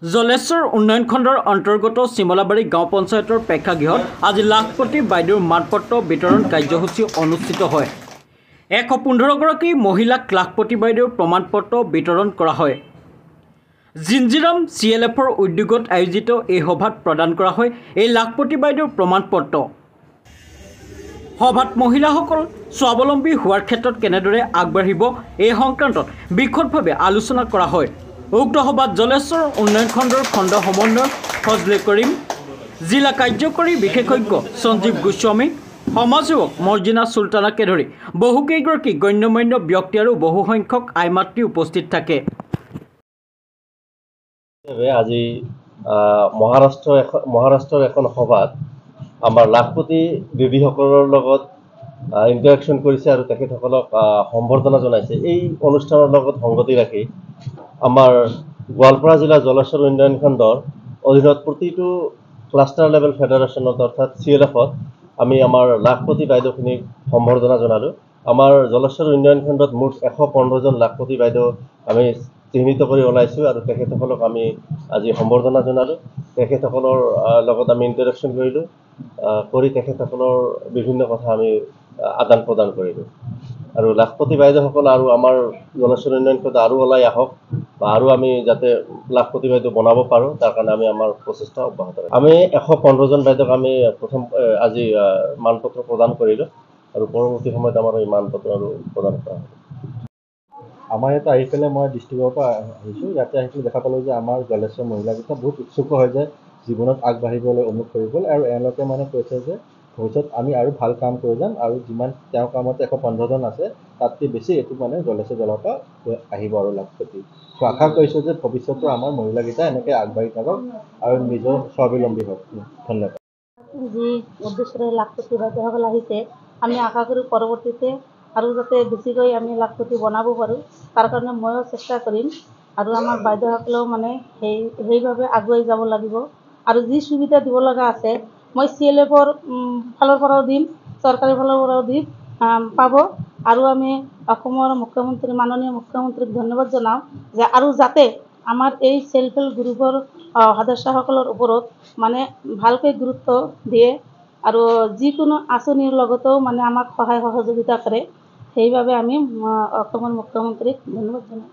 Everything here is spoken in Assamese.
জলেশ্বৰ উন্নয়ন খণ্ডৰ অন্তৰ্গত চিমলাবাৰী গাঁও পঞ্চায়তৰ প্ৰেক্ষাগৃহত আজি লাখপতি বাইদেউৰ মানপত্ৰ বিতৰণ কাৰ্যসূচী অনুষ্ঠিত হয়। 115গৰাকী মহিলাক লাখপতি বাইদেউৰ প্ৰমাণপত্ৰ বিতৰণ কৰা হয়। জিঞ্জিৰাম CLFৰ উদ্যোগত আয়োজিত এই সভাত প্ৰদান কৰা হয় এই লাখপতি বাইদেউৰ প্ৰমাণপত্ৰ। সভাত মহিলাসকল স্বাৱলম্বী হোৱাৰ ক্ষেত্ৰত কেনেদৰে আগবাঢ়িব এই সংক্ৰান্তত বিশদভাৱে আলোচনা কৰা হয়। উক্ত সভাত জলেশ্বৰ উন্নয়ন খণ্ডৰ খণ্ড সমন্বয়ক ফজলে কৰিম, জিলা কাৰ্যকৰী বিশেষজ্ঞ সঞ্জীৱ গোস্বামী, সমাজসেৱক মৰ্জিনা চুলতানাকে ধৰি বহুকেইগৰাকী গণ্যমান্য ব্যক্তি আৰু বহুসংখ্যক আইমাতৃ উপস্থিত থাকে। আজি মহাৰাষ্ট্ৰৰ এখন সভাত আমাৰ লাখপতি দিদিসকলৰ লগত ইণ্টাৰেকশ্যন কৰিছে আৰু তেখেতসকলক সম্বৰ্ধনা জনাইছে। এই অনুষ্ঠানৰ লগত সংগতি ৰাখি আমাৰ গোৱালপাৰা জিলা জলেশ্বৰ উন্নয়ন খণ্ডৰ অধীনত প্ৰতিটো ক্লাষ্টাৰ লেভেল ফেডাৰেশ্যনত অৰ্থাৎ CLFত আমি আমাৰ লাখপতি বাইদেউখিনিক সম্বৰ্ধনা জনালোঁ। আমাৰ জলেশ্বৰ উন্নয়ন খণ্ডত মুঠ 115জন লাখপতি বাইদেউ আমি চিহ্নিত কৰি ওলাইছোঁ আৰু তেখেতসকলক আমি আজি সম্বৰ্ধনা জনালোঁ। তেখেতসকলৰ লগত আমি ইণ্টাৰেকশ্যন কৰিলোঁ, কৰি তেখেতসকলৰ বিভিন্ন কথা আমি আদান প্ৰদান কৰিলোঁ। আৰু লাখপতি বাইদেউসকল আৰু আমাৰ জলেশ্বৰ উন্নয়ন খণ্ড আৰু ওলাই আহক বা আৰু আমি যাতে লাখপতি বাইদেউ বনাব পাৰোঁ তাৰ কাৰণে আমি আমাৰ প্ৰচেষ্টা অব্যাহত ৰাখিম। আমি 115জন বাইদেউক আমি আজি মানপত্ৰ প্ৰদান কৰিলোঁ আৰু পৰৱৰ্তী সময়ত আমাৰ এই মানপত্ৰ আৰু প্ৰদান কৰা হ'ব। আমাৰ ইয়াতে আহি পেলাই মই ডিষ্ট্ৰিক্টৰ পৰা আহিছোঁ। ইয়াতে আহি পেলাই দেখা পালোঁ যে আমাৰ জলেশ্বৰ মহিলাকেইটা বহুত উৎসুক হয় যে জীৱনত আগবাঢ়িবলৈ অমুক কৰিবলৈ, আৰু এওঁলোকে কৈছে যে ভৱিষ্যত আমি আৰু ভাল কাম কৰি যাম আৰু যিমান তেওঁৰ কামত 115জন আছে তাতকৈ বেছি এইটো জলেশ্বৰ দলৰ পৰা আহিব আৰু লাখপতি। আশা কৰিছোঁ যে ভৱিষ্যতে আমাৰ মহিলাকেইটা এনেকৈ আগবাঢ়ি থাকক আৰু নিজৰ স্বাৱলম্বী হওক। ধন্যবাদ। যি উদ্দেশ্যৰে লাখপতি বাইদেউসকল আহিছে, আমি আশা কৰোঁ পৰৱৰ্তীতে আৰু যাতে বেছিকৈ আমি লাখপতি বনাব পাৰোঁ তাৰ কাৰণে ময়ো চেষ্টা কৰিম। আৰু আমাৰ বাইদেউসকলেও সেইভাৱে আগুৱাই যাব লাগিব। আৰু যি সুবিধা দিব লগা আছে মই CLFৰ ফালৰ পৰাও দিম, চৰকাৰী ফালৰ পৰাও দিম, পাব। আৰু আমি অসমৰ মুখ্যমন্ত্ৰী মাননীয় মুখ্যমন্ত্ৰীক ধন্যবাদ জনাওঁ যে আৰু যাতে আমাৰ এই চেল্ফ হেল্প গ্ৰুপৰ সদস্যসকলৰ ওপৰত ভালকৈ গুৰুত্ব দিয়ে আৰু যিকোনো আঁচনিৰ লগতেও আমাক সহায় সহযোগিতা কৰে। সেইবাবে আমি অসমৰ মুখ্যমন্ত্ৰীক ধন্যবাদ জনাওঁ।